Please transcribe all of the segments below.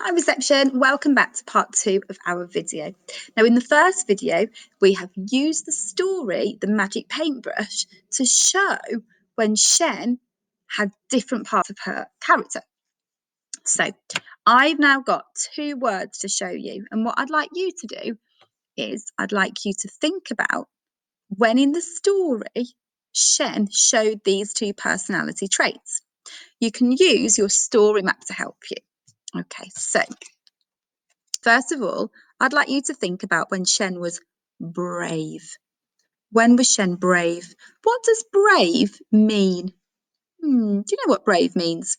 Hi Reception, welcome back to part 2 of our video. Now in the first video we have used the story The Magic Paintbrush to show when Shen had different parts of her character. So I've now got 2 words to show you, and what I'd like you to do is I'd like you to think about when in the story Shen showed these 2 personality traits. You can use your story map to help you. Okay, so first of all, I'd like you to think about when Shen was brave. When was Shen brave? What does brave mean? Do you know what brave means?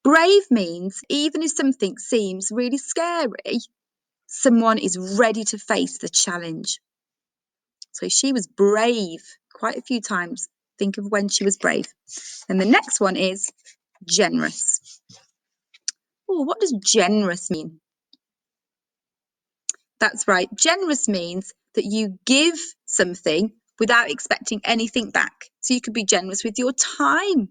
Brave means even if something seems really scary, someone is ready to face the challenge. So she was brave quite a few times. Think of when she was brave. And the next one is generous. Oh, what does generous mean? That's right. Generous means that you give something without expecting anything back. So you could be generous with your time.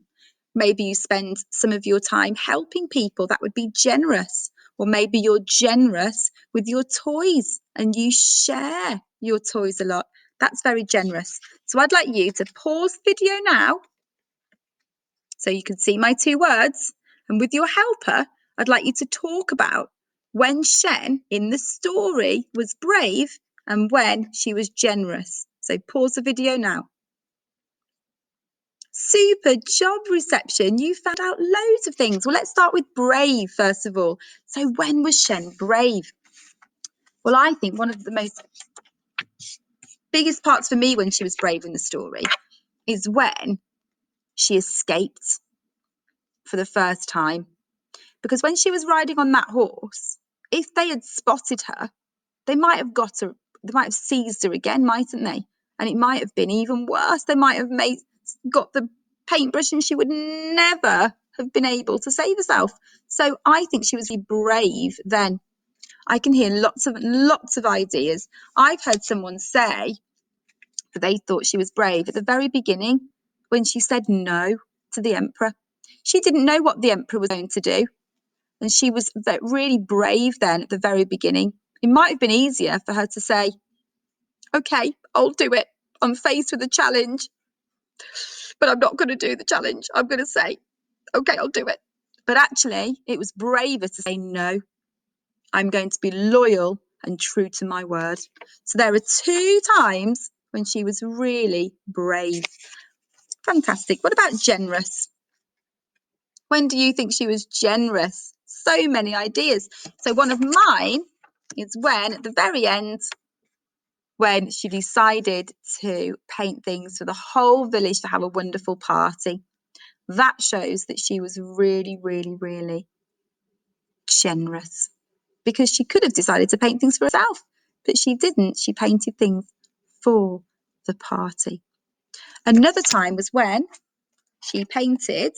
Maybe you spend some of your time helping people. That would be generous. Or maybe you're generous with your toys and you share your toys a lot. That's very generous. So I'd like you to pause the video now so you can see my 2 words. And with your helper, I'd like you to talk about when Shen in the story was brave and when she was generous. So pause the video now. Super job, Reception. You found out loads of things. Well, let's start with brave first of all. So when was Shen brave? Well, I think one of the most biggest parts for me when she was brave in the story is when she escaped for the first time. Because when she was riding on that horse, if they had spotted her, they might have got her, they might have seized her again, mightn't they? And it might have been even worse. They might have got the paintbrush and she would never have been able to save herself. So I think she was really brave then. I can hear lots of ideas. I've heard someone say that they thought she was brave at the very beginning when she said no to the emperor. She didn't know what the emperor was going to do. And she was really brave then at the very beginning. It might have been easier for her to say, okay, I'll do it. I'm faced with a challenge, but I'm not going to do the challenge. I'm going to say, okay, I'll do it. But actually, it was braver to say, no, I'm going to be loyal and true to my word. So there are 2 times when she was really brave. Fantastic. What about generous? When do you think she was generous? So many ideas. So one of mine is when, at the very end, when she decided to paint things for the whole village to have a wonderful party. That shows that she was really, really, really generous. Because she could have decided to paint things for herself, but she didn't. She painted things for the party. Another time was when she painted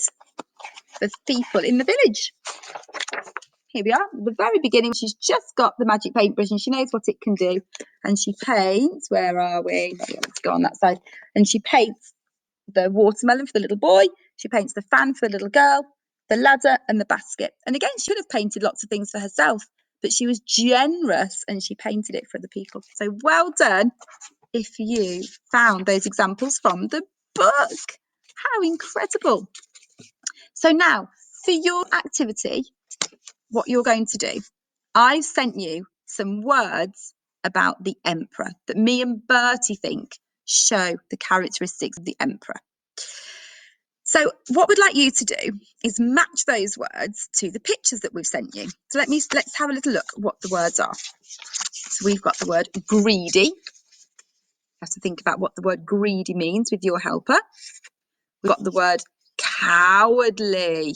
for people in the village. Here we are, at the very beginning. She's just got the magic paintbrush and she knows what it can do. And she paints, where are we? Let's go on that side. And she paints the watermelon for the little boy. She paints the fan for the little girl, the ladder and the basket. And again, she could have painted lots of things for herself, but she was generous and she painted it for the people. So well done if you found those examples from the book. How incredible. So now, for your activity, what you're going to do, I've sent you some words about the emperor that me and Bertie think show the characteristics of the emperor. So what we'd like you to do is match those words to the pictures that we've sent you. So let's have a little look at what the words are. So we've got the word greedy. You have to think about what the word greedy means with your helper. We've got the word cowardly.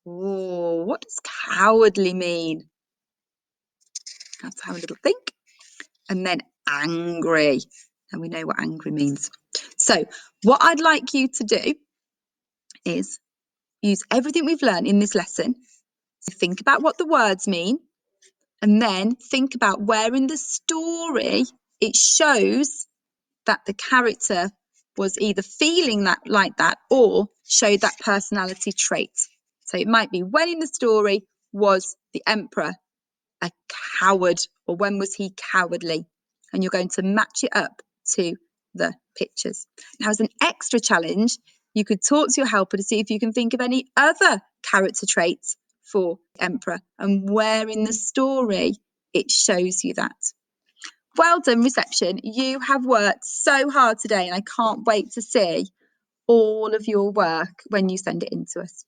Oh, what does cowardly mean? Have to have a little think. And then angry. And we know what angry means. So what I'd like you to do is use everything we've learned in this lesson. So think about what the words mean. And then think about where in the story it shows that the character was either feeling that like that or showed that personality trait. So it might be when in the story, was the emperor a coward, or when was he cowardly? And you're going to match it up to the pictures. Now, as an extra challenge, you could talk to your helper to see if you can think of any other character traits for the emperor and where in the story it shows you that. Well done, reception. You have worked so hard today, and I can't wait to see all of your work when you send it in to us.